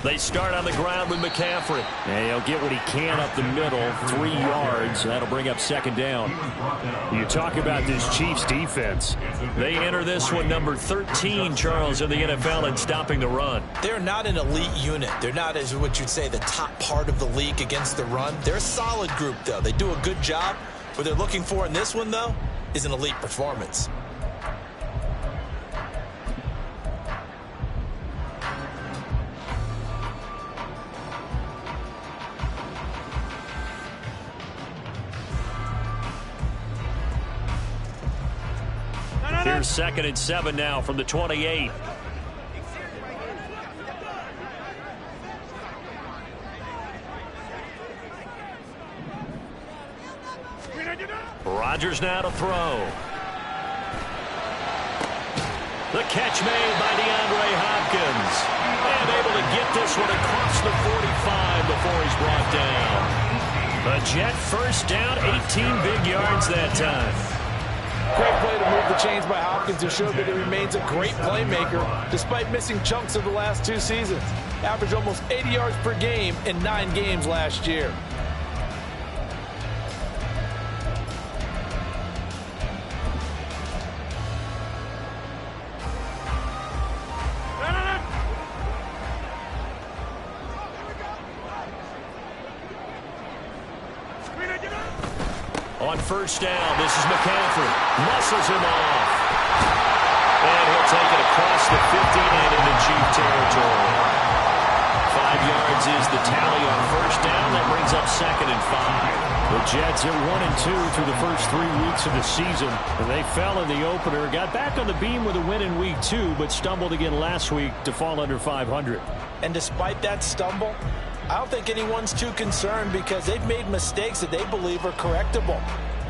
They start on the ground with McCaffrey. And he'll get what he can up the middle, 3 yards. That'll bring up second down. You talk about this Chiefs defense. They enter this one number 13, Charles, in the NFL in stopping the run. They're not an elite unit. They're not, as what you'd say, the top part of the league against the run. They're a solid group, though. They do a good job. What they're looking for in this one, though, is an elite performance. Here's 2nd and 7 now from the 28. Rodgers now to throw. The catch made by DeAndre Hopkins. And able to get this one across the 45 before he's brought down. A Jet first down, 18 big yards that time. Great play to move the chains by Hopkins to show that he remains a great playmaker despite missing chunks of the last 2 seasons. Averaged almost 80 yards per game in 9 games last year. On first down, this is McCaffrey. Muscles him off. And he'll take it across the 50 and into Chief territory. 5 yards is the tally on first down. That brings up 2nd and 5. The Jets are 1-2 through the first 3 weeks of the season. And they fell in the opener, got back on the beam with a win in week 2, but stumbled again last week to fall under 500. And despite that stumble, I don't think anyone's too concerned because they've made mistakes that they believe are correctable.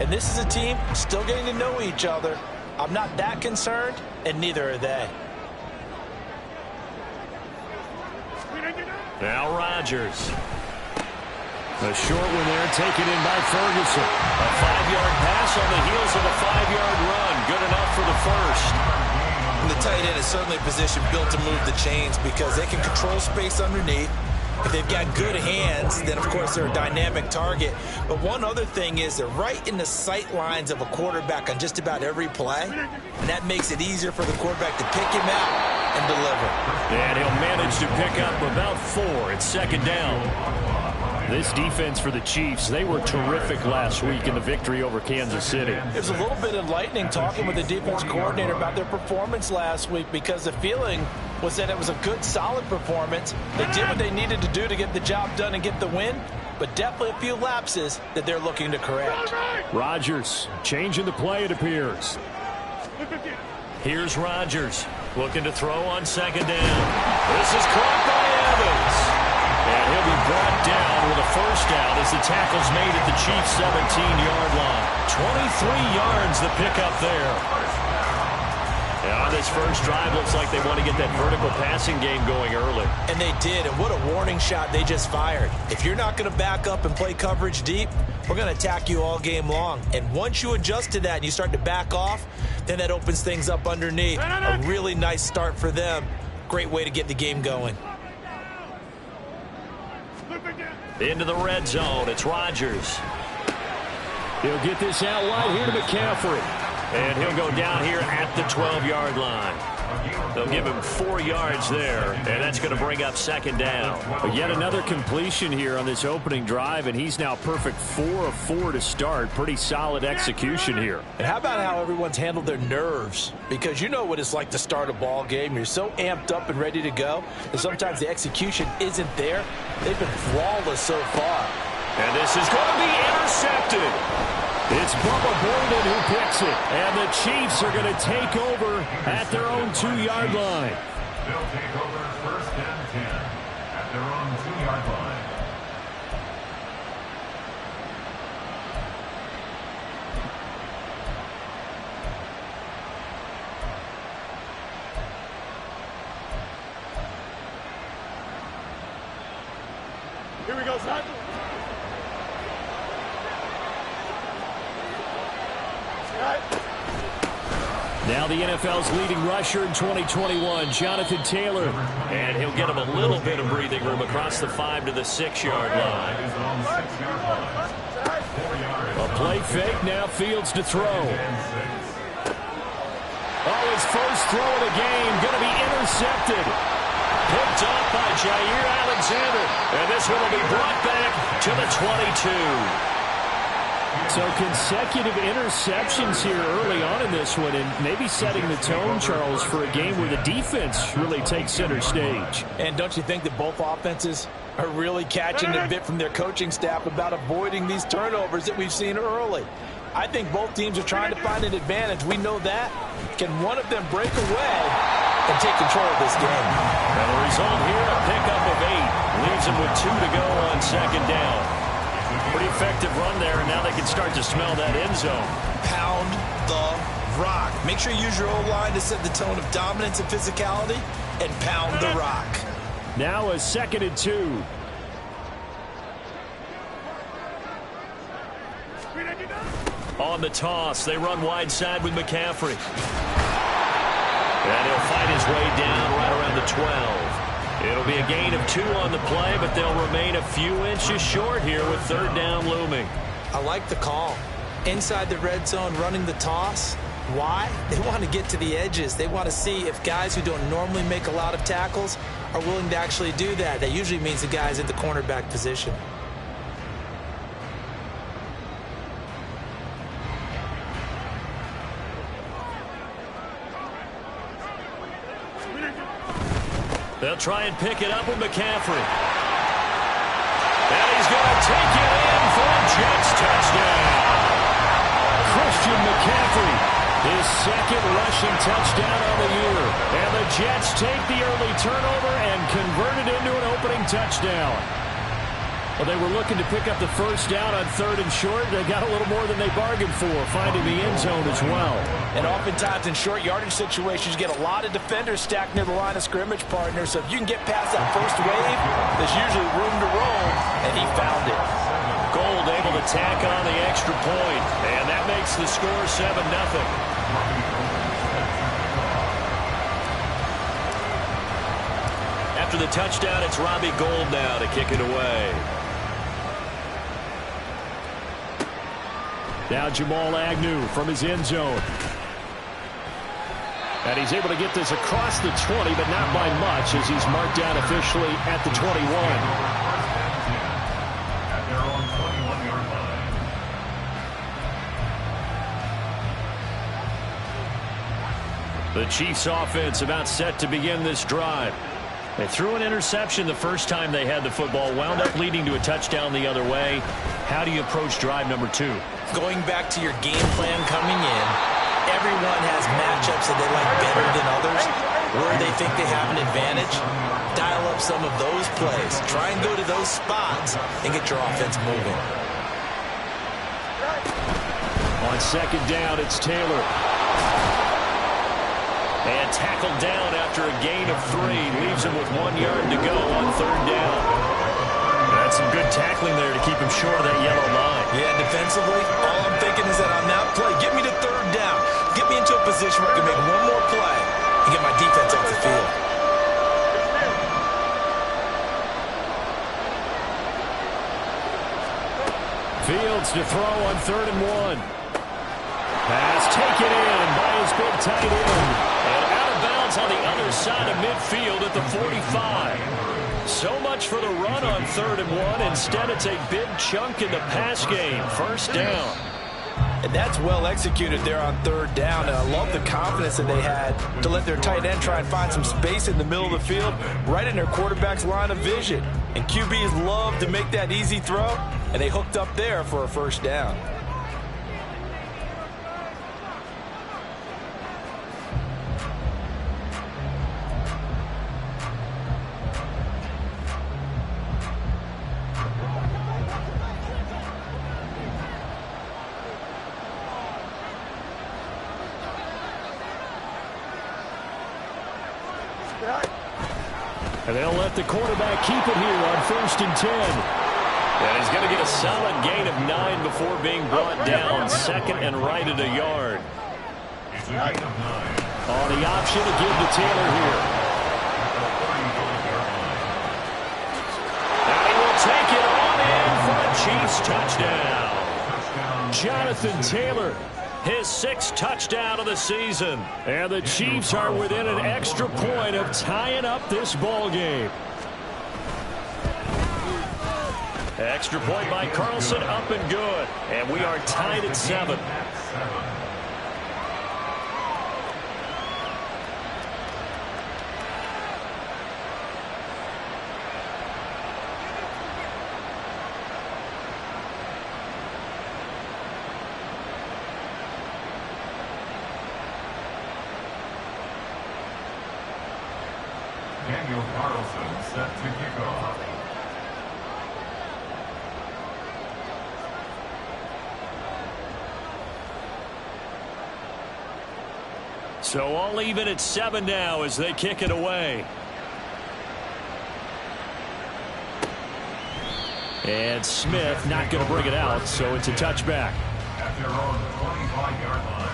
And this is a team still getting to know each other. I'm not that concerned, and neither are they. Now Rodgers. A short one there, taken in by Ferguson. A 5-yard pass on the heels of a 5-yard run. Good enough for the first. And the tight end is certainly a position built to move the chains because they can control space underneath. If they've got good hands, then, of course, they're a dynamic target. But one other thing is they're right in the sight lines of a quarterback on just about every play. And that makes it easier for the quarterback to pick him out and deliver. And he'll manage to pick up about 4. It's 2nd down. This defense for the Chiefs, they were terrific last week in the victory over Kansas City. It was a little bit enlightening talking with the defense coordinator about their performance last week because the feeling was that it was a good, solid performance. They did what they needed to do to get the job done and get the win, but definitely a few lapses that they're looking to correct. Rodgers changing the play, it appears. Here's Rodgers looking to throw on 2nd down. This is caught by Evans. And he'll be brought down with a first down as the tackle's made at the Chiefs' 17-yard line. 23 yards the pickup there. And on this first drive, looks like they want to get that vertical passing game going early. And they did, and what a warning shot they just fired. If you're not going to back up and play coverage deep, we're going to attack you all game long. And once you adjust to that and you start to back off, then that opens things up underneath. A really nice start for them. Great way to get the game going. Into the red zone, it's Rodgers. He'll get this out wide here to McCaffrey. And he'll go down here at the 12-yard line. They'll give him 4 yards there, and that's going to bring up 2nd down. But yet another completion here on this opening drive, and he's now perfect 4 of 4 to start. Pretty solid execution here. And how about how everyone's handled their nerves? Because you know what it's like to start a ball game. You're so amped up and ready to go, and sometimes the execution isn't there. They've been flawless so far. And this is going to be intercepted. It's Bubba Bolden who picks it. And the Chiefs are going to take over at their own 2-yard line. They'll take over 1st and 10 at their own 2-yard line. Here we go, son. Now the NFL's leading rusher in 2021, Jonathan Taylor. And he'll get him a little bit of breathing room across the 5 to the 6-yard line. A play fake, now Fields to throw. Oh, his first throw of the game, going to be intercepted. Picked up by Jair Alexander. And this one will be brought back to the 22. So consecutive interceptions here early on in this one, and maybe setting the tone, Charles, for a game where the defense really takes center stage. And don't you think that both offenses are really catching a bit from their coaching staff about avoiding these turnovers that we've seen early? I think both teams are trying to find an advantage. We know that. Can one of them break away and take control of this game? And the result here, a pickup of 8. Leaves them with 2 to go on second down. Pretty effective run there, and now they can start to smell that end zone. Pound the rock. Make sure you use your O-line to set the tone of dominance and physicality, and pound the rock. Now a 2nd and 2. On the toss, they run wide side with McCaffrey. And he'll fight his way down right around the 12. It'll be a gain of 2 on the play, but they'll remain a few inches short here with 3rd down looming. I like the call. Inside the red zone, running the toss. Why? They want to get to the edges. They want to see if guys who don't normally make a lot of tackles are willing to actually do that. That usually means the guy's at the cornerback position. They'll try and pick it up with McCaffrey. And he's going to take it in for a Jets touchdown. Christian McCaffrey, his 2nd rushing touchdown on the year. And the Jets take the early turnover and convert it into an opening touchdown. Well, they were looking to pick up the 1st down on 3rd and short. They got a little more than they bargained for, finding the end zone as well. And oftentimes in short yardage situations, you get a lot of defenders stacked near the line of scrimmage, partner. So if you can get past that first wave, there's usually room to roam, and he found it. Gold able to tack on the extra point, and that makes the score 7-0. After the touchdown, it's Robbie Gould now to kick it away. Now Jamal Agnew from his end zone. And he's able to get this across the 20, but not by much, as he's marked down officially at the 21. At their own 21-yard line. The Chiefs offense about set to begin this drive. They threw an interception the first time they had the football, wound up leading to a touchdown the other way. How do you approach drive number 2? Going back to your game plan coming in, everyone has matchups that they like better than others, where they think they have an advantage. Dial up some of those plays. Try and go to those spots and get your offense moving. On 2nd down, it's Taylor. And tackled down after a gain of 3. Leaves him with 1 yard to go on 3rd down. That's some good tackling there to keep him short of that yellow line. Yeah, defensively, all I'm thinking is that on that play, get me to 3rd down. Get me into a position where I can make one more play and get my defense off the field. Fields to throw on 3rd and 1. Pass taken in by his big tight end. And out of bounds on the other side of midfield at the 45. So much for the run on 3rd and 1. Instead, it's a big chunk in the pass game. 1st down. And that's well executed there on 3rd down. And I love the confidence that they had to let their tight end try and find some space in the middle of the field, right in their quarterback's line of vision. And QBs love to make that easy throw, and they hooked up there for a 1st down. And they'll let the quarterback keep it here on 1st and 10. And he's going to get a solid gain of 9 before being brought down 2nd and right at a yard. gain of 9. On the option to give to Taylor here. And he will take it on in for a Chiefs touchdown. Jonathan Taylor, his 6th touchdown of the season. And the Chiefs are within an extra point of tying up this ball game. Extra point by Carlson, up and good. And we are tied at 7. Daniel Carlson set to kick off. So all even at 7 now as they kick it away. And Smith not going to bring it out, so it's a touchback. At their own 25-yard line.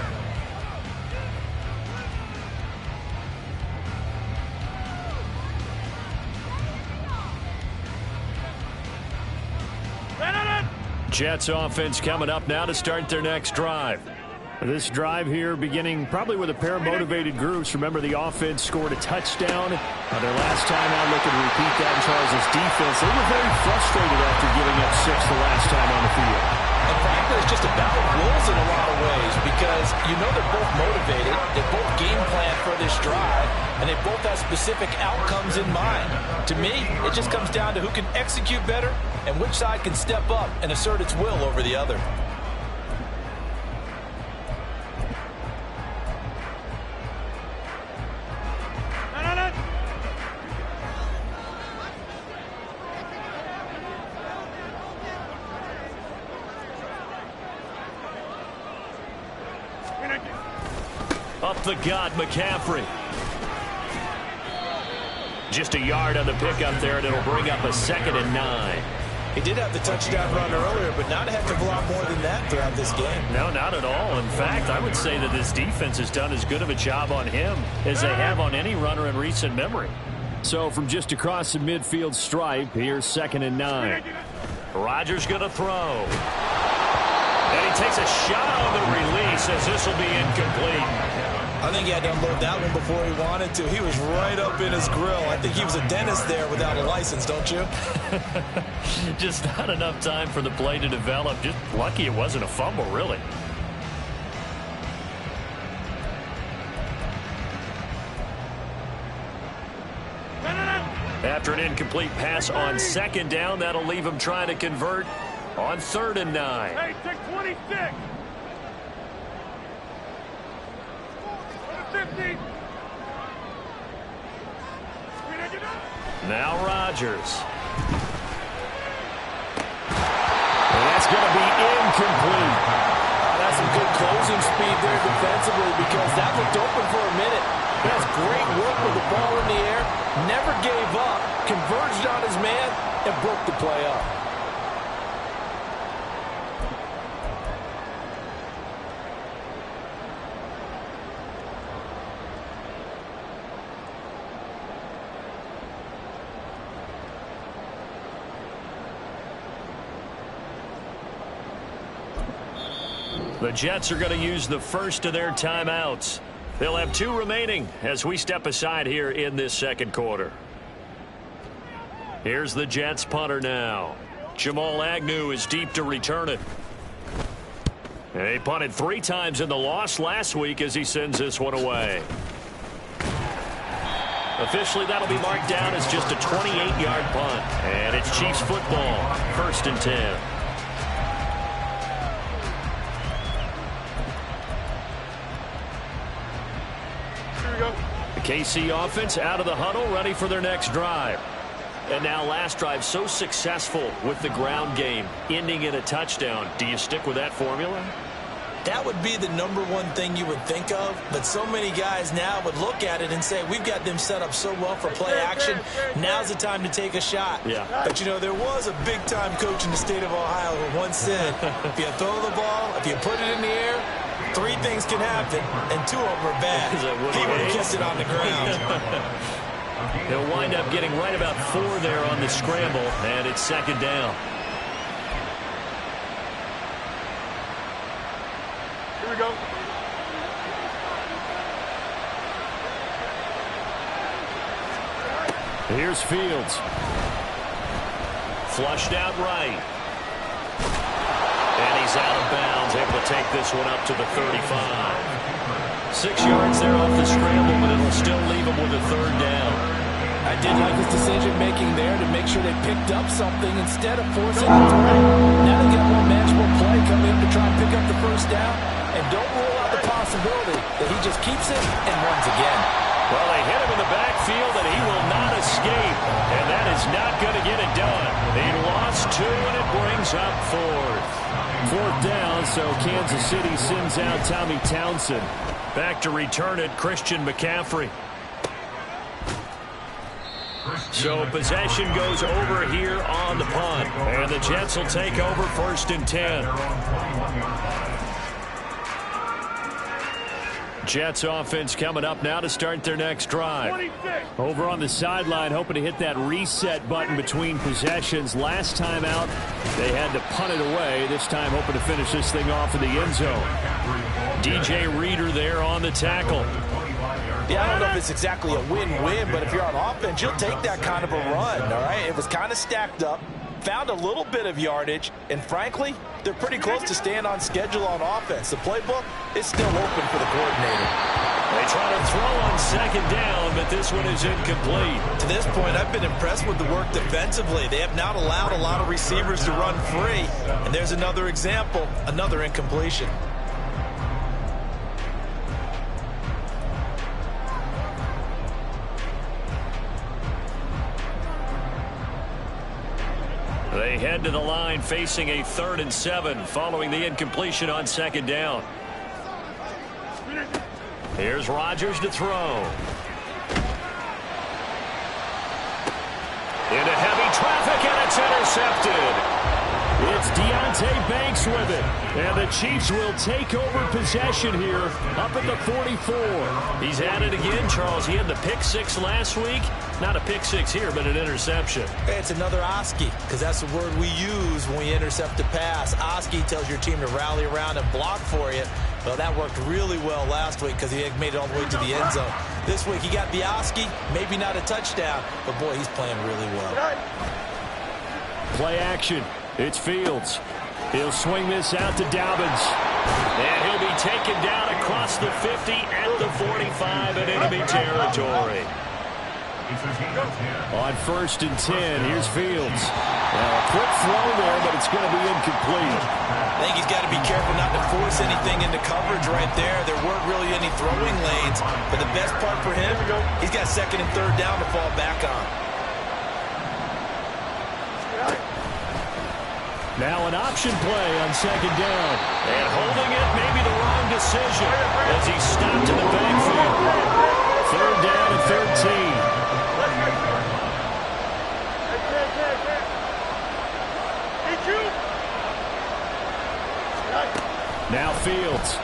Jets offense coming up now to start their next drive. This drive here beginning probably with a pair of motivated groups. Remember, the offense scored a touchdown. Their last time out, looking to repeat that in Charles' defense. They were very frustrated after giving up 6 the last time on the field. And frankly, it's just a battle of wills in a lot of ways because you know they're both motivated. They both game plan for this drive, and they both have specific outcomes in mind. To me, it just comes down to who can execute better and which side can step up and assert its will over the other. Up the gut, McCaffrey. Just a yard on the pickup there, and it'll bring up a 2nd and 9. He did have the touchdown run earlier, but not a heck of a lot more than that throughout this game. No, not at all. In fact, I would say that this defense has done as good of a job on him as they have on any runner in recent memory. So from just across the midfield stripe, here's 2nd and 9. Rodgers going to throw. And he takes a shot on the release as this will be incomplete. I think he had to unload that one before he wanted to. He was right up in his grill. I think he was a dentist there without a license, don't you? Just not enough time for the play to develop. Just lucky it wasn't a fumble, really. After an incomplete pass on 2nd down, that'll leave him trying to convert on 3rd and 9. Hey, take 26. 50. Now Rodgers. And that's going to be incomplete. That's some good closing speed there defensively because that looked open for a minute. That's great work with the ball in the air. Never gave up. Converged on his man and broke the play up. The Jets are going to use the first of their timeouts. They'll have 2 remaining as we step aside here in this 2nd quarter. Here's the Jets punter now. Jamal Agnew is deep to return it. And he punted 3 times in the loss last week as he sends this one away. Officially, that'll be marked down as just a 28-yard punt. And it's Chiefs football, 1st and 10. The KC offense out of the huddle, ready for their next drive. And now last drive so successful with the ground game, ending in a touchdown. Do you stick with that formula? That would be the #1 thing you would think of, but so many guys now would look at it and say, we've got them set up so well for play action, now's the time to take a shot. Yeah. But, you know, there was a big-time coach in the state of Ohio who once said, if you throw the ball, if you put it in the air, Three things can happen, and two of them are bad. He would have kept it on the ground. He'll wind up getting right about 4 there on the scramble, and it's second down. Here we go. Here's Fields. Flushed out right. And he's out of bounds, able to take this one up to the 35. 6 yards there off the scramble, but it'll still leave him with a third down. I did like his decision-making there to make sure they picked up something instead of forcing the throw. Now they got one manageable play coming up to try and pick up the first down. And don't rule out the possibility that he just keeps it and runs again. Well, they hit him in the backfield, and he will not escape. And that is not going to get it done. He lost 2, and it brings up 4th. 4th down, so Kansas City sends out Tommy Townsend. Back to return it, Christian McCaffrey. So possession goes over here on the punt. And the Jets will take over 1st and 10. Jets offense coming up now to start their next drive. 26. Over on the sideline, hoping to hit that reset button between possessions. Last time out, they had to punt it away. This time, hoping to finish this thing off in the end zone. DJ Reader there on the tackle. Yeah, I don't know if it's exactly a win-win, but if you're on offense, you'll take that kind of a run, all right? It was kind of stacked up, found a little bit of yardage, and frankly, they're pretty close to staying on schedule on offense. The playbook is still open for the coordinator. They try to throw on 2nd down, but this one is incomplete. To this point, I've been impressed with the work defensively. They have not allowed a lot of receivers to run free. And there's another example, another incompletion. They head to the line facing a 3rd and 7 following the incompletion on 2nd down. Here's Rodgers to throw. Into heavy traffic, and it's intercepted. It's Deontay Banks with it. And the Chiefs will take over possession here up at the 44. He's at it again, Charles. He had the pick 6 last week. Not a pick 6 here, but an interception. It's another Otss, because that's the word we use when we intercept a pass. Otss tells your team to rally around and block for you. Well, that worked really well last week because he had made it all the way to the end zone. This week he got the Otss, maybe not a touchdown, but boy, he's playing really well. Play action. It's Fields. He'll swing this out to Dobbins. And he'll be taken down across the 50 at the 45 in enemy territory. On 1st and 10, here's Fields. Now a quick throw there, but it's going to be incomplete. I think he's got to be careful not to force anything into coverage right there. There weren't really any throwing lanes, but the best part for him, he's got 2nd and 3rd down to fall back on. Now an option play on 2nd down. And holding it may be the wrong decision as he's stopped in the backfield. 3rd down and 13. Now Fields.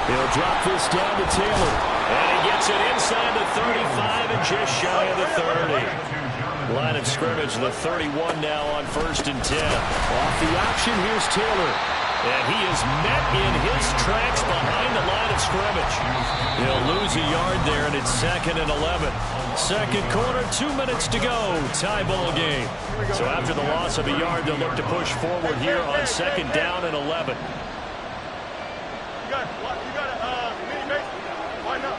He'll drop this down to Taylor. And he gets it inside the 35 and just shy of the 30. Line of scrimmage, the 31 now on 1st and 10. Off the option, here's Taylor. And he is met in his tracks behind the line of scrimmage. He'll lose a yard there, and it's 2nd and 11. Second quarter, 2 minutes to go. Tie ball game. So after the loss of a yard, they'll look to push forward here on 2nd down and 11. You got a mini base. Why not?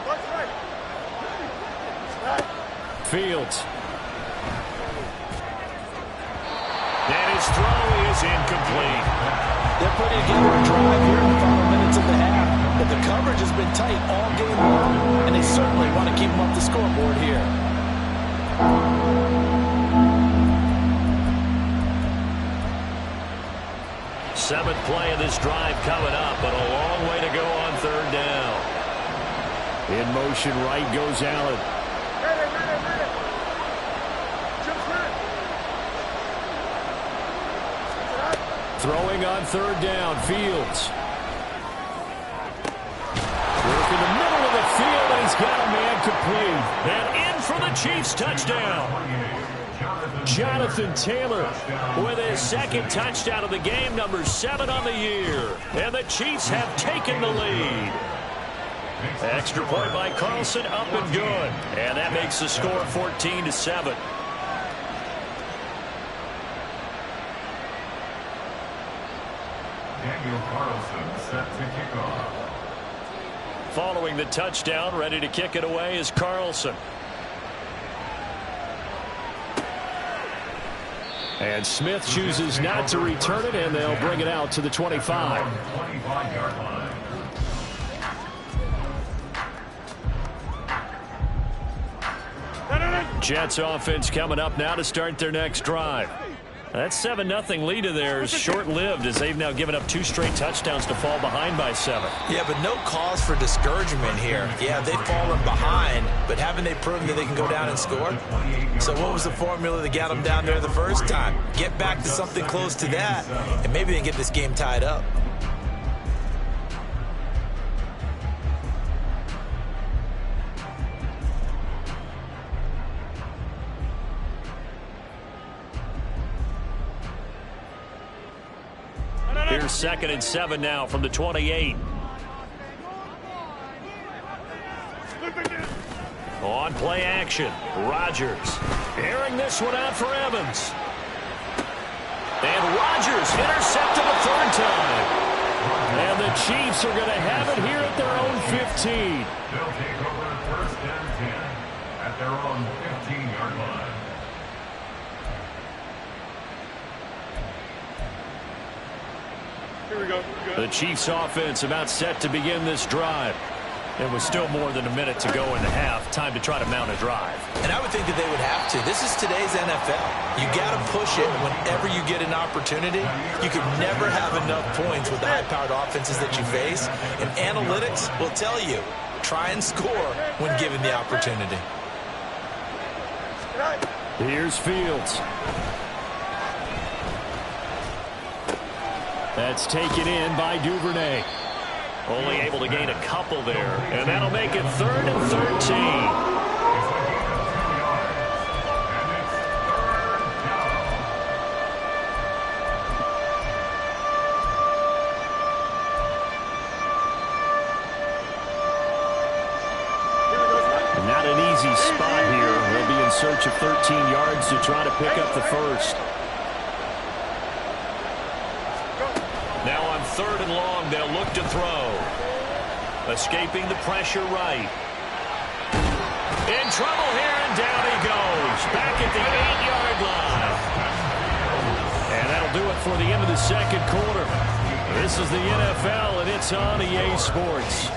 What's right? Fields. And his throw is incomplete. They're putting together a drive here in the final minutes of the half, but the coverage has been tight all game long, and they certainly want to keep them off the scoreboard here. Seventh play of this drive coming up, but a long way to go on 3rd down. In motion right goes Allen. Throwing on third down, Fields. Work in the middle of the field, and he's got a man complete. And in for the Chiefs touchdown. Jonathan Taylor with his second touchdown of the game, number 7 on the year. And the Chiefs have taken the lead. Extra point by Carlson, up and good. And that makes the score 14-7. Daniel Carlson set to kick off. Following the touchdown, ready to kick it away is Carlson. And Smith chooses not to return it, and they'll bring it out to the 25. 25-yard line. Jets offense coming up now to start their next drive. That 7-0 lead of theirs short-lived as they've now given up 2 straight touchdowns to fall behind by 7. Yeah, but no cause for discouragement here. Yeah, they've fallen behind, but haven't they proven that they can go down and score? So what was the formula that got them down there the first time? Get back to something close to that, and maybe they can get this game tied up. Here's 2nd and 7 now from the 28. On play action, Rodgers airing this one out for Evans. And Rodgers intercepted a 3rd time. And the Chiefs are going to have it here at their own 15. They'll take over 1st and 10 at their own 15-yard line. Here we go. The Chiefs offense about set to begin this drive. It was still more than a minute to go in the half. Time to try to mount a drive. And I would think that they would have to. This is today's NFL. You got to push it whenever you get an opportunity. You can never have enough points with the high-powered offenses that you face. And analytics will tell you, try and score when given the opportunity. Here's Fields. That's taken in by Duvernay. Only able to gain a couple there. And that'll make it 3rd and 13. Not an easy spot here. They'll be in search of 13 yards to try to pick up the first. Now on 3rd and long, they'll look to throw. Escaping the pressure right. In trouble here, and down he goes. Back at the 8-yard line. And that'll do it for the end of the 2nd quarter. This is the NFL, and it's on EA Sports.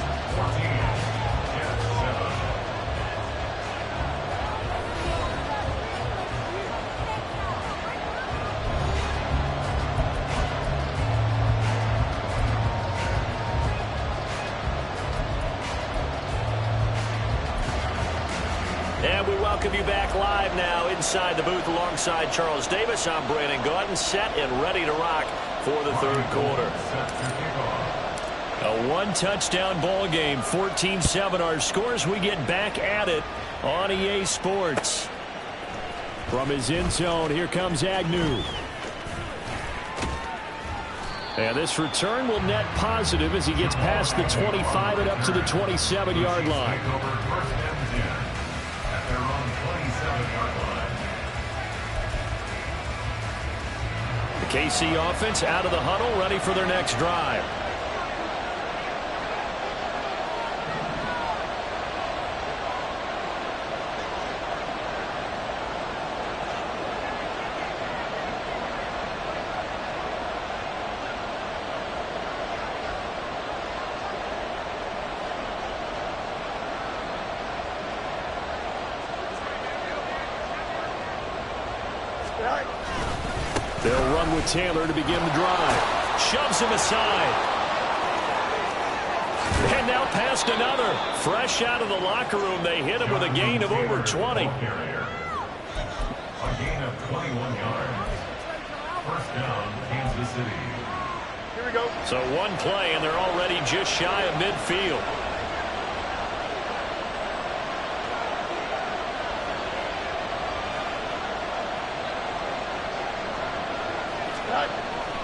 And we welcome you back live now inside the booth alongside Charles Davis. I'm Brandon Gaudin, set and ready to rock for the 3rd quarter. A 1-touchdown ball game, 14-7 our scores. We get back at it on EA Sports. From his end zone, here comes Agnew. And this return will net positive as he gets past the 25 and up to the 27-yard line. The KC offense out of the huddle, ready for their next drive. They'll run with Taylor to begin the drive. Shoves him aside. And now past another. Fresh out of the locker room, they hit him with a gain of over 20. A gain of 21 yards. First down, Kansas City. Here we go. So one play, and they're already just shy of midfield.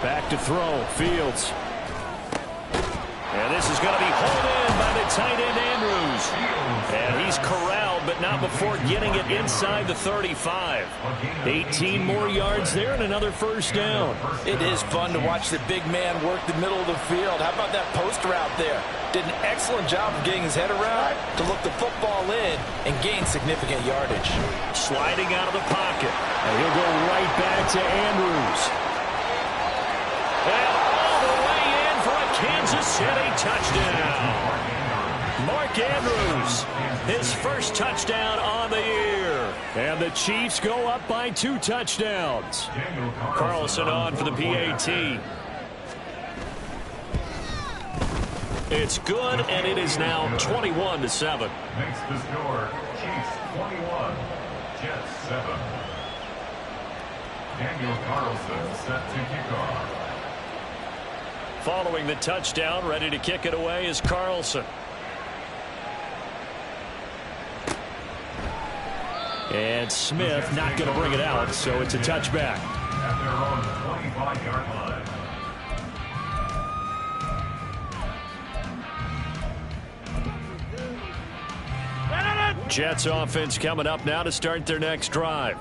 Back to throw, Fields. And this is going to be hauled in by the tight end, Andrews. And he's corralled, but not before getting it inside the 35. 18 more yards there and another first down. It is fun to watch the big man work the middle of the field. How about that post route there? Did an excellent job of getting his head around to look the football in and gain significant yardage. Sliding out of the pocket. And he'll go right back to Andrews. And all the way in for a Kansas City touchdown. Mark Andrews, his first touchdown on the year. And the Chiefs go up by 2 touchdowns. Carlson on for the PAT. It's good, and it is now 21-7. Makes the score Chiefs 21, Jets 7. Daniel Carlson set to kick off. Following the touchdown, ready to kick it away is Carlson. And Smith not going to bring it out, so it's a touchback. At their own 25-yard line. Jets offense coming up now to start their next drive.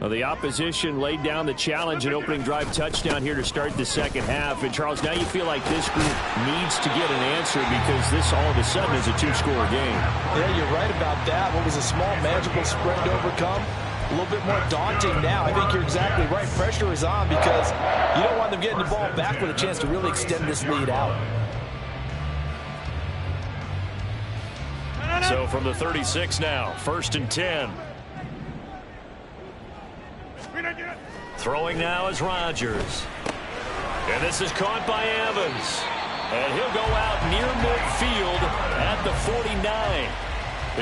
Well, the opposition laid down the challenge and opening drive touchdown here to start the second half. And, Charles, now you feel like this group needs to get an answer because this all of a sudden is a 2-score game. Yeah, you're right about that. What was a small, manageable spread to overcome? A little bit more daunting now. I think you're exactly right. Pressure is on because you don't want them getting the ball back with a chance to really extend this lead out. So from the 36 now, 1st and 10. Throwing now is Rodgers. And this is caught by Evans. And he'll go out near midfield at the 49.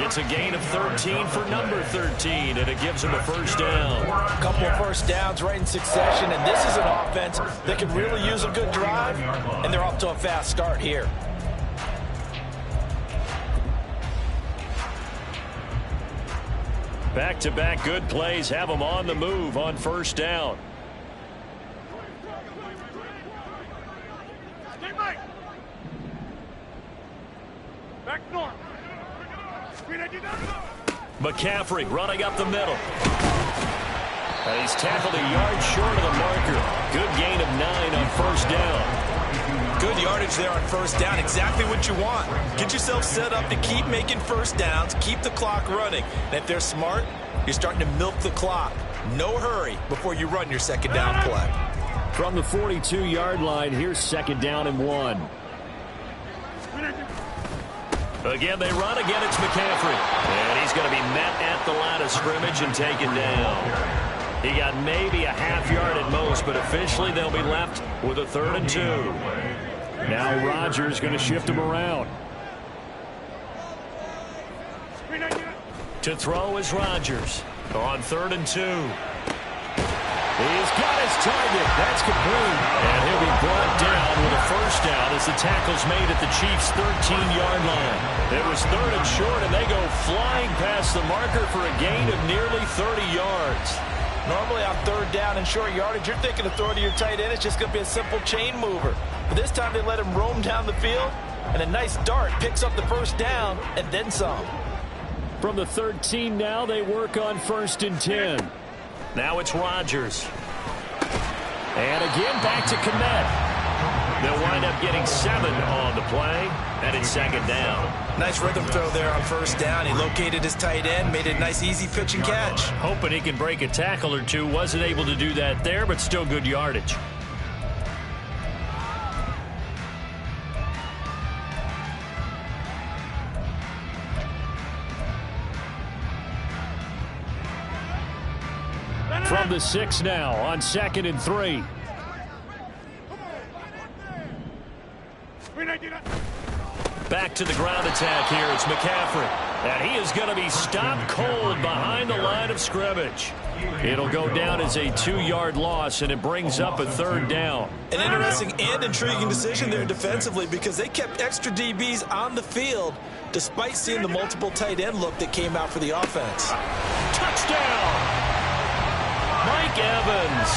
It's a gain of 13 for number 13, and it gives him a first down. A couple of first downs right in succession, and this is an offense that could really use a good drive, and they're off to a fast start here. Back-to-back good plays have them on the move on first down. McCaffrey running up the middle. And he's tackled a yard short of the marker. Good gain of 9 on first down. Good yardage there on first down. Exactly what you want. Get yourself set up to keep making first downs, keep the clock running. And if they're smart, you're starting to milk the clock. No hurry before you run your second down play. From the 42-yard line, here's 2nd down and 1. Again, they run. Again, it's McCaffrey. And he's going to be met at the line of scrimmage and taken down. He got maybe a half yard at most, but officially they'll be left with a 3rd and 2. Now Rodgers going to shift him around. To throw is Rodgers on 3rd and 2. He's got his target. That's complete. And he'll be brought down with a first down as the tackle's made at the Chiefs' 13-yard line. It was 3rd and short, and they go flying past the marker for a gain of nearly 30 yards. Normally on 3rd down and short yardage, you're thinking of throwing to your tight end. It's just going to be a simple chain mover. But this time they let him roam down the field, and a nice dart picks up the first down and then some. From the 13 now, they work on 1st and 10. Now it's Rodgers. And again, back to Kmet. They'll wind up getting 7 on the play, and it's 2nd down. Nice rhythm throw there on first down. He located his tight end, made it a nice easy pitch and catch. Hoping he can break a tackle or two. Wasn't able to do that there, but still good yardage. From the 6 now on 2nd and 3. Back to the ground attack here. It's McCaffrey. And he is going to be stopped cold behind the line of scrimmage. It'll go down as a 2-yard loss, and it brings up a 3rd down. An interesting and intriguing decision there defensively because they kept extra DBs on the field despite seeing the multiple tight end look that came out for the offense. Touchdown! Mike Evans,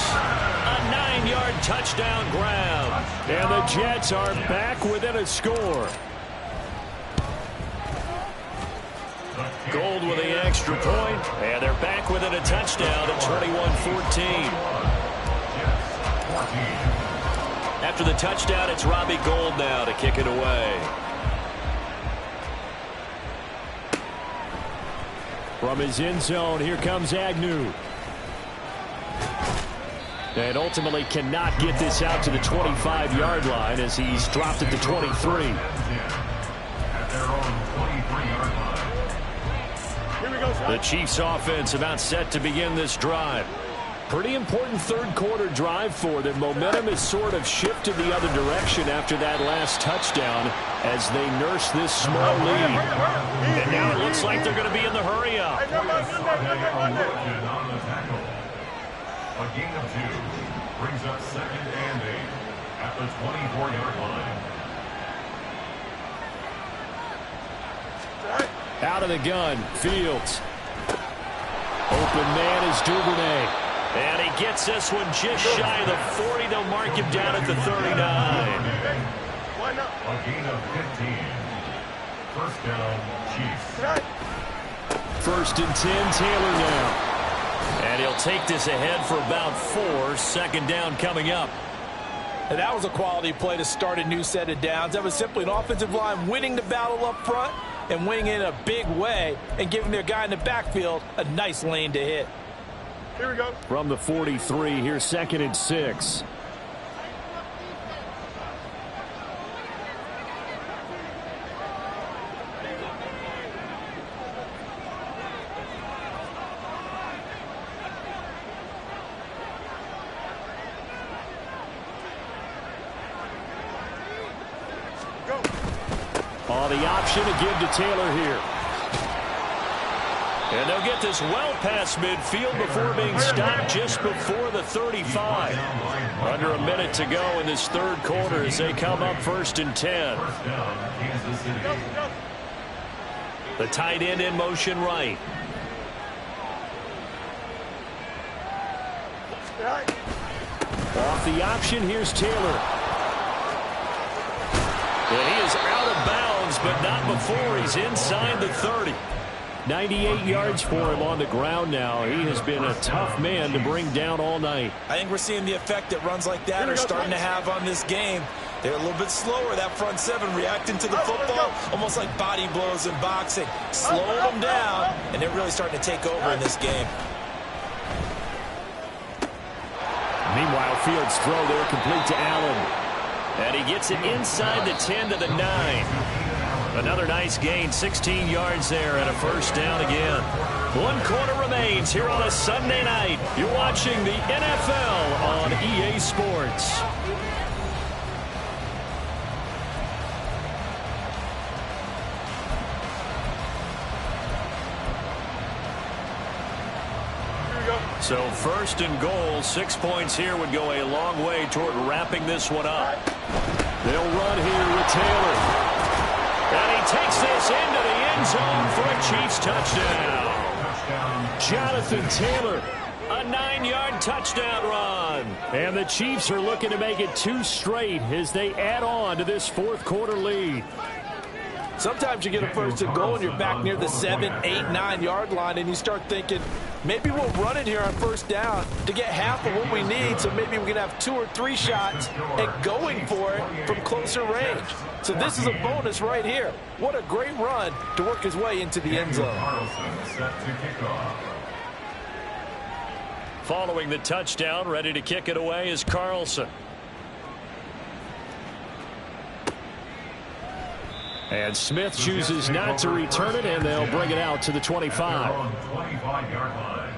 a 9-yard touchdown grab. And the Jets are back within a score. Gold with the extra point, and they're back within a touchdown at 21-14. After the touchdown, it's Robbie Gould now to kick it away. From his end zone, here comes Agnew. And ultimately cannot get this out to the 25-yard line as he's dropped at the 23. The Chiefs offense about set to begin this drive. Pretty important 3rd quarter drive for them. Momentum has sort of shifted the other direction after that last touchdown as they nurse this small lead. And now it looks like they're going to be in the hurry up. A gain of 2 brings up 2nd and 8 at the 24-yard line. Out of the gun, Fields. Open man is Duvernay. And he gets this one just shy of the 40. They'll mark him down at the 39. A gain of 15. 1st down, Chiefs. 1st and 10, Taylor now. And he'll take this ahead for about 4. 2nd down coming up. And that was a quality play to start a new set of downs. That was simply an offensive line winning the battle up front and winning it in a big way and giving their guy in the backfield a nice lane to hit. Here we go. From the 43, here's 2nd and 6. The option to give to Taylor here. And they'll get this well past midfield before being stopped just before the 35. Under a minute to go in this 3rd quarter as they come up 1st and 10. The tight end in motion right. Off the option, here's Taylor. And he is out of bounds, but not before he's inside the 30. 98 yards for him on the ground now. He has been a tough man to bring down all night. I think we're seeing the effect that runs like that are starting to have on this game. They're a little bit slower, that front 7, reacting to the football, almost like body blows in boxing. Slowing them down, and they're really starting to take over in this game. Meanwhile, Fields' throw there complete to Allen. And he gets it inside the 10 to the 9. Another nice gain, 16 yards there, and a 1st down again. 1 quarter remains here on a Sunday night. You're watching the NFL on EA Sports. So 1st and goal, 6 points here would go a long way toward wrapping this one up. They'll run here with Taylor. And he takes this into the end zone for a Chiefs touchdown. Jonathan Taylor, a 9-yard touchdown run. And the Chiefs are looking to make it 2 straight as they add on to this 4th quarter lead. Sometimes you get a 1st and goal and you're back near the 7, 8, 9-yard line and you start thinking, maybe we'll run it here on 1st down to get half of what we need, so maybe we can have 2 or 3 shots and going for it from closer range. So this is a bonus right here. What a great run to work his way into the end zone. Following the touchdown, ready to kick it away is Carlson. And Smith chooses not to return it, and they'll bring it out to the 25. 25-yard line.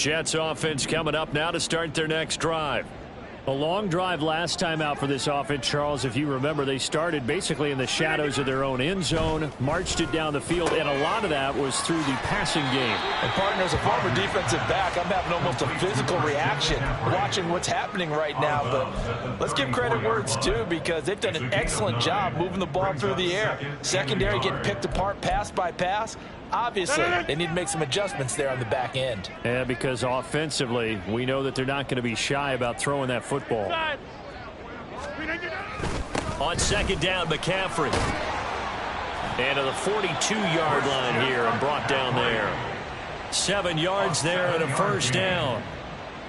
Jets offense coming up now to start their next drive. A long drive last time out for this offense, Charles. If you remember, they started basically in the shadows of their own end zone, marched it down the field, and a lot of that was through the passing game. And partner, as a former defensive back, I'm having almost a physical reaction watching what's happening right now. But let's give credit where it's due, because they've done an excellent job moving the ball through the air. Secondary getting picked apart pass by pass. Obviously, they need to make some adjustments there on the back end. Yeah, because offensively, we know that they're not going to be shy about throwing that football. On second down, McCaffrey. And to the 42-yard line here and brought down there. 7 yards there and a first down.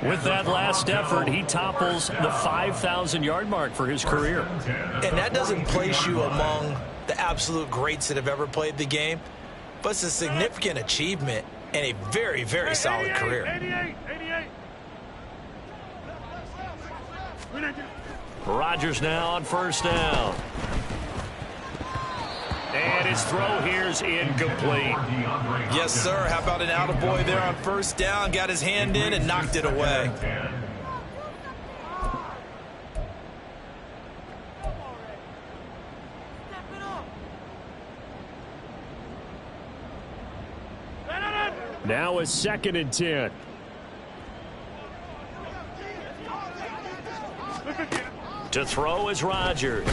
With that last effort, he topples the 5,000-yard mark for his career. And that doesn't place you among the absolute greats that have ever played the game. But it's a significant achievement and a very, very solid career. 88. Rodgers now on first down. And his throw here's incomplete. Yes, sir. How about an attaboy there on first down? Got his hand in and knocked it away. Now a 2nd and 10. To throw is Rodgers.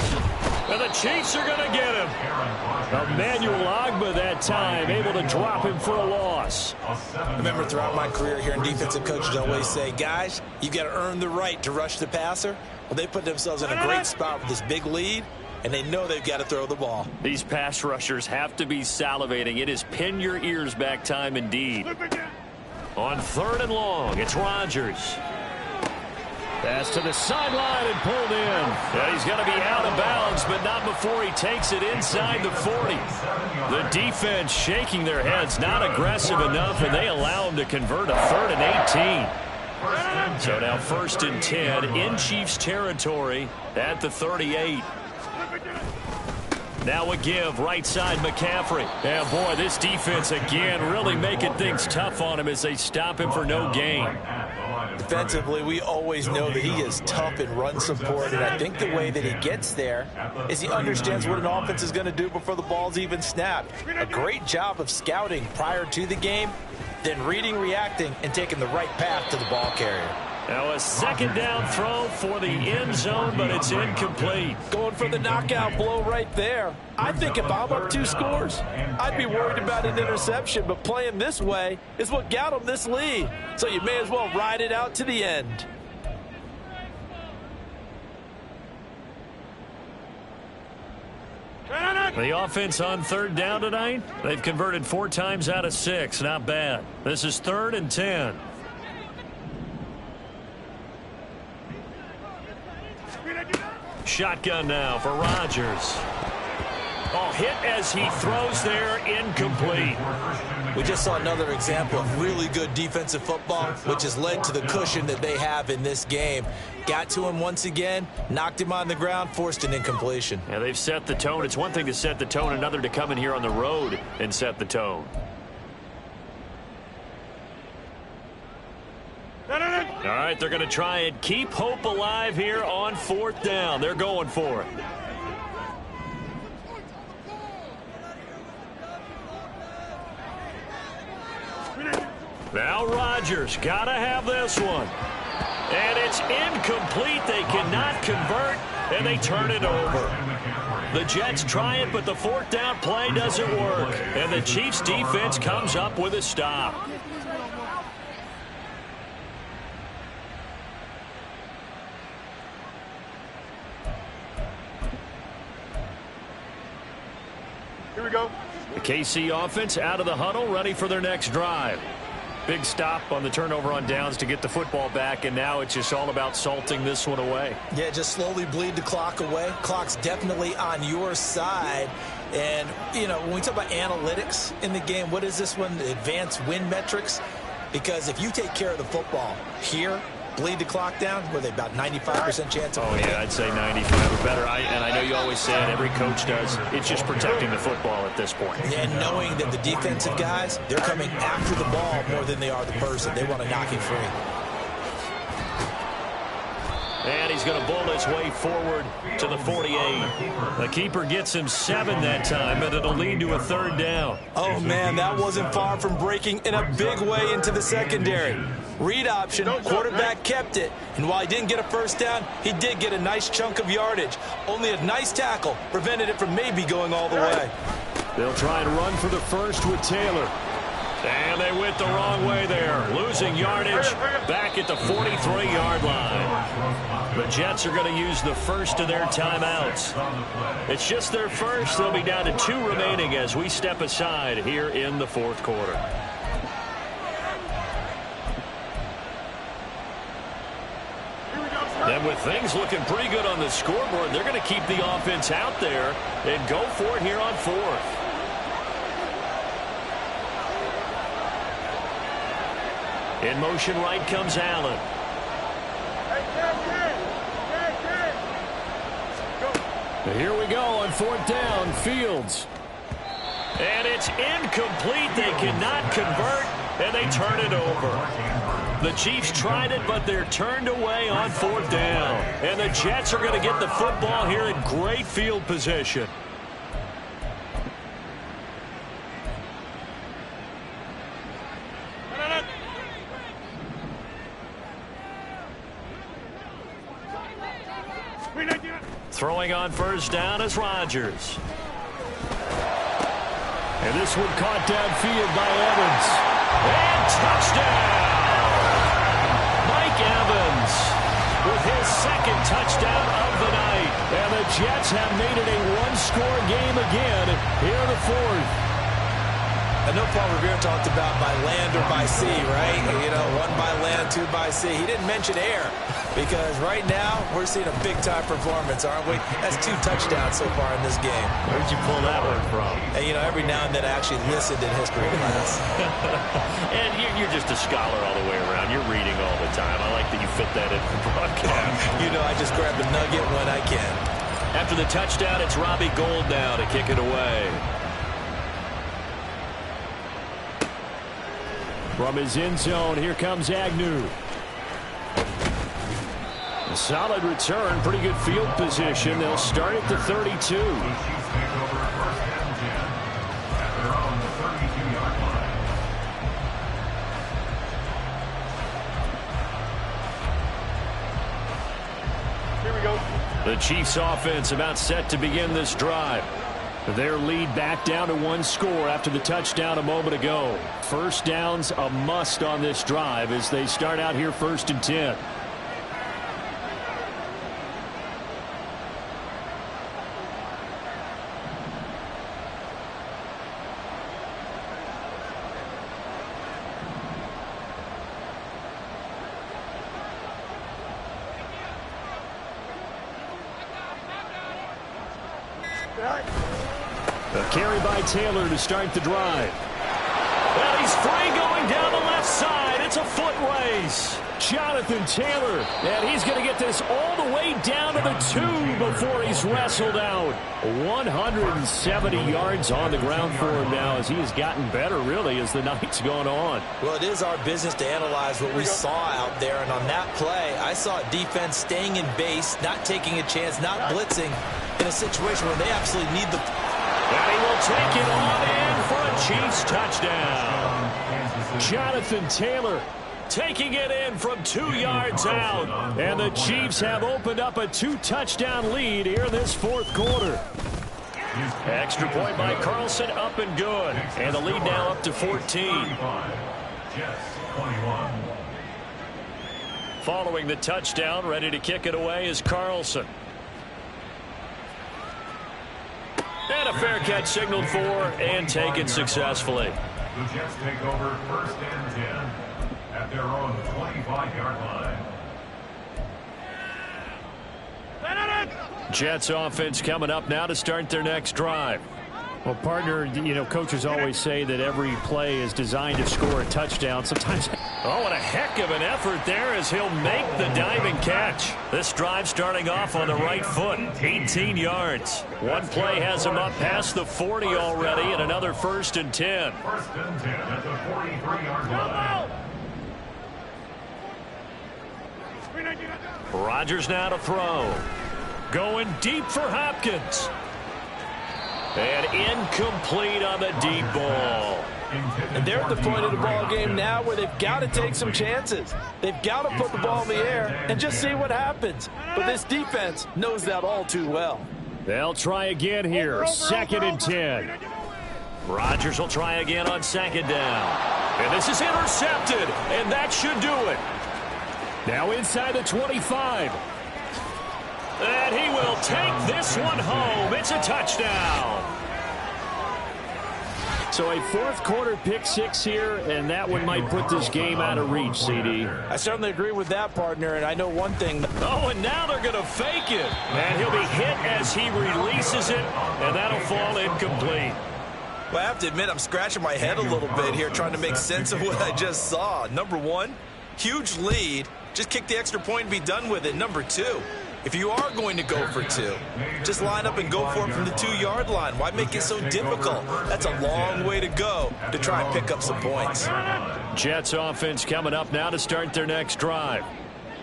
And the Chiefs are going to get him. Emmanuel Ogbah that time, able to drop him for a loss. I remember throughout my career here in defensive coaches always say, guys, you got to earn the right to rush the passer. Well, they put themselves in a great spot with this big lead, and they know they've got to throw the ball. These pass rushers have to be salivating. It is pin your ears back time indeed. On 3rd and long, it's Rodgers. Pass to the sideline and pulled in. Yeah, he's going to be out of bounds, but not before he takes it inside the 40. The defense shaking their heads, not aggressive enough, and they allow him to convert a 3rd and 18. So now 1st and 10 in Chiefs territory at the 38. Now a give, right side McCaffrey. Yeah, boy, this defense again really making things tough on him as they stop him for no gain. Defensively, we always know that he is tough in run support, and I think the way that he gets there is he understands what an offense is going to do before the ball's even snapped. A great job of scouting prior to the game, then reading, reacting, and taking the right path to the ball carrier. Now a 2nd down throw for the end zone, but it's incomplete. Going for the knockout blow right there. I think if I'm up 2 scores, I'd be worried about an interception, but playing this way is what got him this lead. So you may as well ride it out to the end. The offense on 3rd down tonight, they've converted 4 times out of 6. Not bad. This is 3rd and 10. Shotgun now for Rodgers. Oh, hit as he throws there, incomplete. We just saw another example of really good defensive football, which has led to the cushion that they have in this game. Got to him once again, knocked him on the ground, forced an incompletion. Yeah, they've set the tone. It's one thing to set the tone, another to come in here on the road and set the tone. All right, they're going to try and keep hope alive here on 4th down. They're going for it. Now Rodgers got to have this one. And it's incomplete. They cannot convert, and they turn it over. The Jets try it, but the 4th down play doesn't work. And the Chiefs defense comes up with a stop. Here we go. The KC offense out of the huddle, ready for their next drive. Big stop on the turnover on downs to get the football back, and now it's just all about salting this one away. Yeah, just slowly bleed the clock away. Clock's definitely on your side. And, you know, when we talk about analytics in the game, what is this one? The advanced win metrics? Because if you take care of the football here, bleed the clock down? Were they about 95% chance of winning? Oh, yeah, I'd say 95 or better. And I know you always say it, every coach does. It's just protecting the football at this point. And knowing that the defensive guys, they're coming after the ball more than they are the person. They want to knock it free. And he's going to bowl his way forward to the 48. The keeper gets him 7 that time, but it'll lead to a 3rd down. Oh, man, that wasn't far from breaking in a big way into the secondary. Read option, quarterback kept it. And while he didn't get a first down, he did get a nice chunk of yardage. Only a nice tackle prevented it from maybe going all the way. They'll try and run for the first with Taylor. And they went the wrong way there, losing yardage back at the 43-yard line. The Jets are going to use the first of their timeouts. It's just their first. They'll be down to 2 remaining as we step aside here in the 4th quarter. And with things looking pretty good on the scoreboard, they're going to keep the offense out there and go for it here on 4th. In motion right comes Allen. Here we go on 4th down, Fields. And it's incomplete. They cannot convert, and they turn it over. The Chiefs tried it, but they're turned away on 4th down. And the Jets are going to get the football here in great field position. Throwing on first down is Rodgers. And this one caught downfield by Evans. And touchdown! Mike Evans with his 2nd touchdown of the night. And the Jets have made it a 1-score game again here in the 4th. I know Paul Revere talked about by land or by sea, right? You know, 1 by land, 2 by sea. He didn't mention air because right now we're seeing a big-time performance, aren't we? That's 2 touchdowns so far in this game. Where'd you pull that one from? And, you know, every now and then I actually listened in history class. And you're just a scholar all the way around. You're reading all the time. I like that you fit that in the broadcast. You know, I just grab a nugget when I can. After the touchdown, it's Robbie Gould now to kick it away. From his end zone, here comes Agnew. A solid return, pretty good field position. They'll start at the 32. Here we go. The Chiefs offense about set to begin this drive. Their lead back down to 1 score after the touchdown a moment ago. First down's a must on this drive as they start out here 1st and 10. A carry by Taylor to start the drive. Well, he's free going down the left side. It's a foot race. Jonathan Taylor, and he's going to get this all the way down to the 2 before he's wrestled out. 170 yards on the ground for him now as he has gotten better, really, as the night's gone on. Well, it is our business to analyze what we saw out there, and on that play, I saw defense staying in base, not taking a chance, not blitzing in a situation where they absolutely need the... And he will take it on in for a Chiefs touchdown. Jonathan Taylor taking it in from 2 yards out. And the Chiefs have opened up a 2-touchdown lead here in this 4th quarter. Extra point by Carlson, up and good. And the lead now up to 14. Following the touchdown, ready to kick it away is Carlson. And a fair catch signaled for and taken successfully. The Jets take over 1st and 10 at their own 25-yard line. Jets offense coming up now to start their next drive. Well, partner, you know, coaches always say that every play is designed to score a touchdown. Sometimes Oh, and a heck of an effort there as he'll make the diving catch. This drive starting off on the right foot, 18 yards. One play has him up past the 40 already, and another 1st and 10. 1st and 10 at the 43-yard line. Rodgers now to throw. Going deep for Hopkins. And incomplete on the deep ball. And they're at the point of the ball game now where they've got to take some chances. They've got to put the ball in the air and just see what happens. But this defense knows that all too well. They'll try again here. 2nd and 10. Rodgers will try again on 2nd down. And this is intercepted, and that should do it. Now inside the 25. And he will take this one home. It's a touchdown. So a 4th quarter pick 6 here, and that one might put this game out of reach, CD. I certainly agree with that, partner, and I know one thing. Oh, and now they're going to fake it. And he'll be hit as he releases it, and that'll fall incomplete. Well, I have to admit, I'm scratching my head a little bit here trying to make sense of what I just saw. Number one, huge lead. Just kick the extra point and be done with it. Number two, if you are going to go for 2, just line up and go for it from the 2-yard line. Why make it so difficult? That's a long way to go to try and pick up some points. Jets offense coming up now to start their next drive.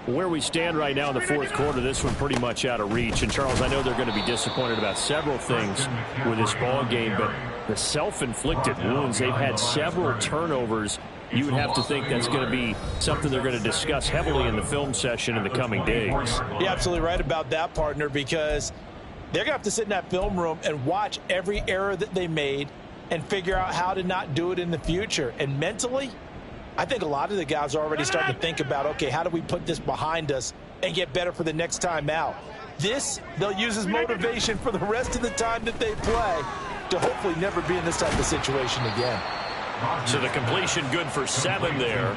Where we stand right now in the 4th quarter, this one pretty much out of reach. And, Charles, I know they're going to be disappointed about several things with this ball game, but the self-inflicted wounds, they've had several turnovers. You would have to think that's going to be something they're going to discuss heavily in the film session in the coming days. You're absolutely right about that, partner, because they're going to have to sit in that film room and watch every error that they made and figure out how to not do it in the future. And mentally, I think a lot of the guys are already starting to think about, okay, how do we put this behind us and get better for the next time out? This, they'll use as motivation for the rest of the time that they play to hopefully never be in this type of situation again. So the completion good for 7 there,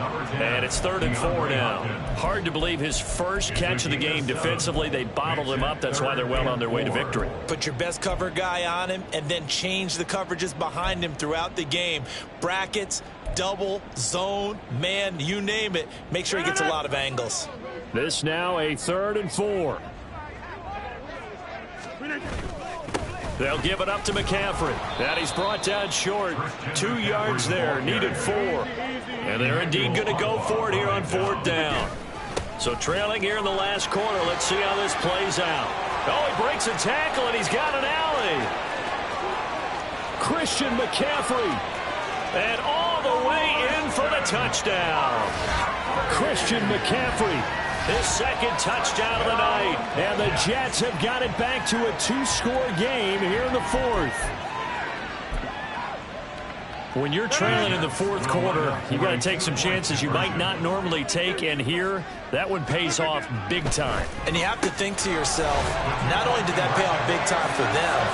and it's 3rd and 4 now. Hard to believe his first catch of the game defensively. They bottled him up. That's why they're well on their way to victory. Put your best cover guy on him and then change the coverages behind him throughout the game. Brackets, double, zone, man, you name it. Make sure he gets a lot of angles. This now a 3rd and 4. They'll give it up to McCaffrey. And he's brought down short. 2 yards there, needed 4. And they're indeed going to go for it here on 4th down. So trailing here in the last quarter. Let's see how this plays out. Oh, he breaks a tackle, and he's got an alley. Christian McCaffrey. And all the way in for the touchdown. Christian McCaffrey. His 2nd touchdown of the night. And the Jets have got it back to a 2-score game here in the 4th. When you're trailing in the 4th quarter, you've got to take some chances you might not normally take. And here, that one pays off big time. And you have to think to yourself, not only did that pay off big time for them,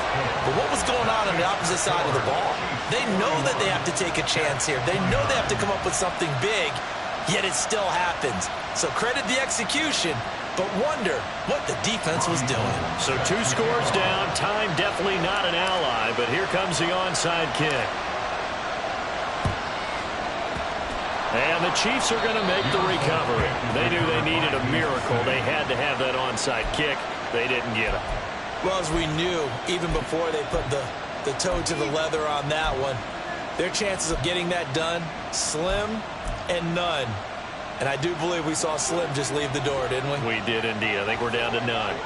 but what was going on the opposite side of the ball? They know that they have to take a chance here. They know they have to come up with something big, yet it still happens. So credit the execution, but wonder what the defense was doing. So 2 scores down. Time definitely not an ally, but here comes the onside kick. And the Chiefs are going to make the recovery. They knew they needed a miracle. They had to have that onside kick. They didn't get it. Well, as we knew, even before they put the toe to the leather on that one, their chances of getting that done, slim and none. And I do believe we saw Slim just leave the door, didn't we? We did indeed. I think we're down to none.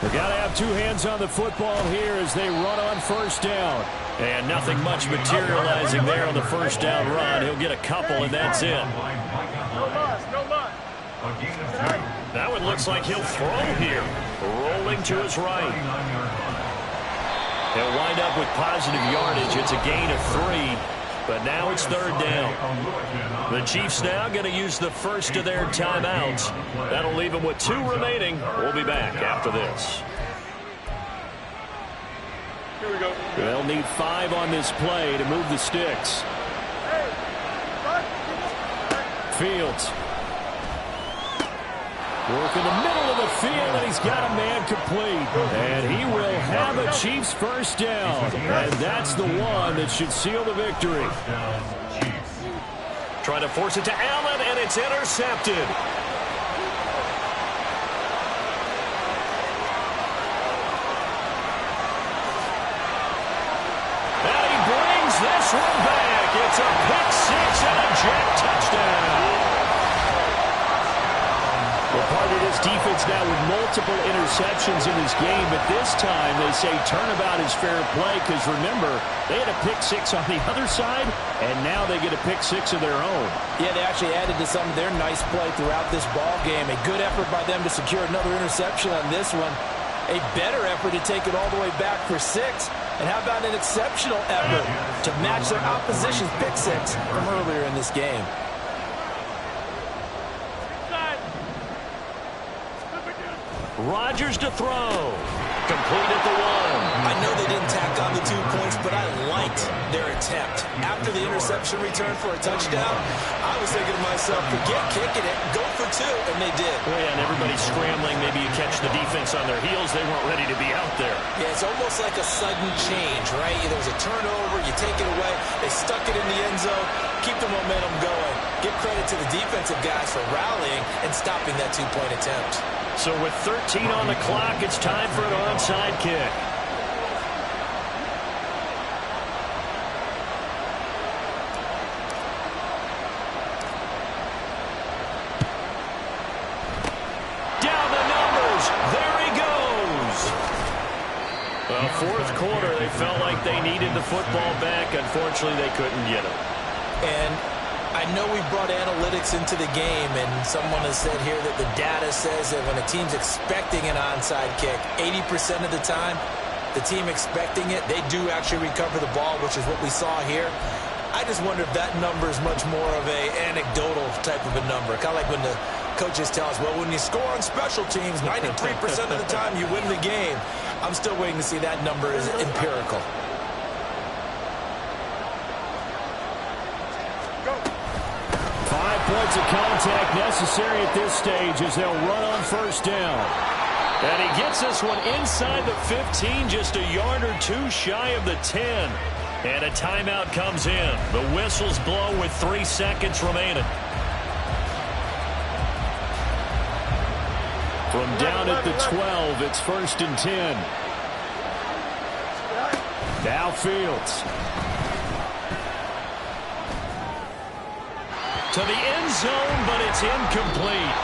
We've got to have 2 hands on the football here as they run on 1st down. And nothing much materializing there on the 1st down run. He'll get a couple, and that's it. That one looks like he'll throw here. Rolling to his right. He'll wind up with positive yardage. It's a gain of 3. But now it's 3rd down. The Chiefs now going to use the first of their timeouts. That'll leave them with 2 remaining. We'll be back after this. Here we go. They'll need 5 on this play to move the sticks. Fields. Work in the middle of the field, and he's got a man complete. And he will have a Chiefs 1st down. And that's the one that should seal the victory. Trying to force it to Allen, and it's intercepted. And he brings this one back. It's a pick six and a Jet touchdown. Well, part of this defense now with multiple interceptions in this game, but this time they say turnabout is fair play because, remember, they had a pick six on the other side, and now they get a pick six of their own. Yeah, they actually added to some of their nice play throughout this ball game. A good effort by them to secure another interception on this one. A better effort to take it all the way back for 6. And how about an exceptional effort to match their opposition's pick six from earlier in this game? Rodgers to throw. Complete at the 1. I know they didn't tack on the 2 points, but I liked their attempt. After the interception return for a touchdown, I was thinking to myself, forget kicking it, go for 2, and they did. Well, yeah, and everybody's scrambling. Maybe you catch the defense on their heels. They weren't ready to be out there. Yeah, it's almost like a sudden change, right? There was a turnover, you take it away, they stuck it in the end zone, keep the momentum going. Give credit to the defensive guys for rallying and stopping that 2-point attempt. So with 13 on the clock, it's time for an onside kick. Down the numbers. There he goes. Well, fourth quarter, they felt like they needed the football back. Unfortunately, they couldn't get it. And I know we brought analytics into the game, and someone has said here that the data says that when a team's expecting an onside kick, 80% of the time, the team expecting it, they do actually recover the ball, which is what we saw here. I just wonder if that number is much more of a anecdotal type of a number. Kind of like when the coaches tell us, well, when you score on special teams, 93% of the time you win the game. I'm still waiting to see that number is empirical. 5 points of contact necessary at this stage as they'll run on first down. And he gets this one inside the 15, just a yard or 2 shy of the 10. And a timeout comes in. The whistles blow with 3 seconds remaining. From down at the 12, it's 1st and 10. Now Fields. To the end zone, but it's incomplete.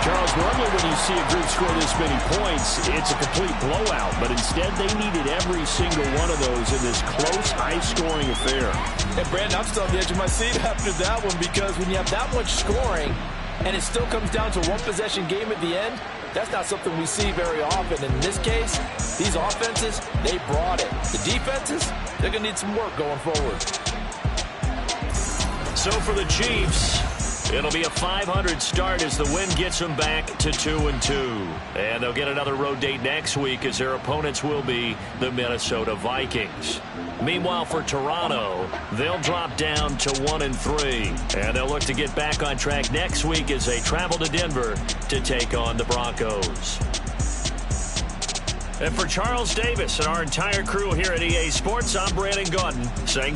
Charles, normally when you see a group score this many points, it's a complete blowout. But instead, they needed every single one of those in this close, high-scoring affair. And, Brandon, I'm still on the edge of my seat after that one because when you have that much scoring and it still comes down to one possession game at the end, that's not something we see very often. In this case, these offenses, they brought it. The defenses, they're going to need some work going forward. So for the Chiefs, it'll be a 500 start as the win gets them back to 2-2. And they'll get another road date next week as their opponents will be the Minnesota Vikings. Meanwhile, for Toronto, they'll drop down to 1-3. And they'll look to get back on track next week as they travel to Denver to take on the Broncos. And for Charles Davis and our entire crew here at EA Sports, I'm Brandon Gaudin saying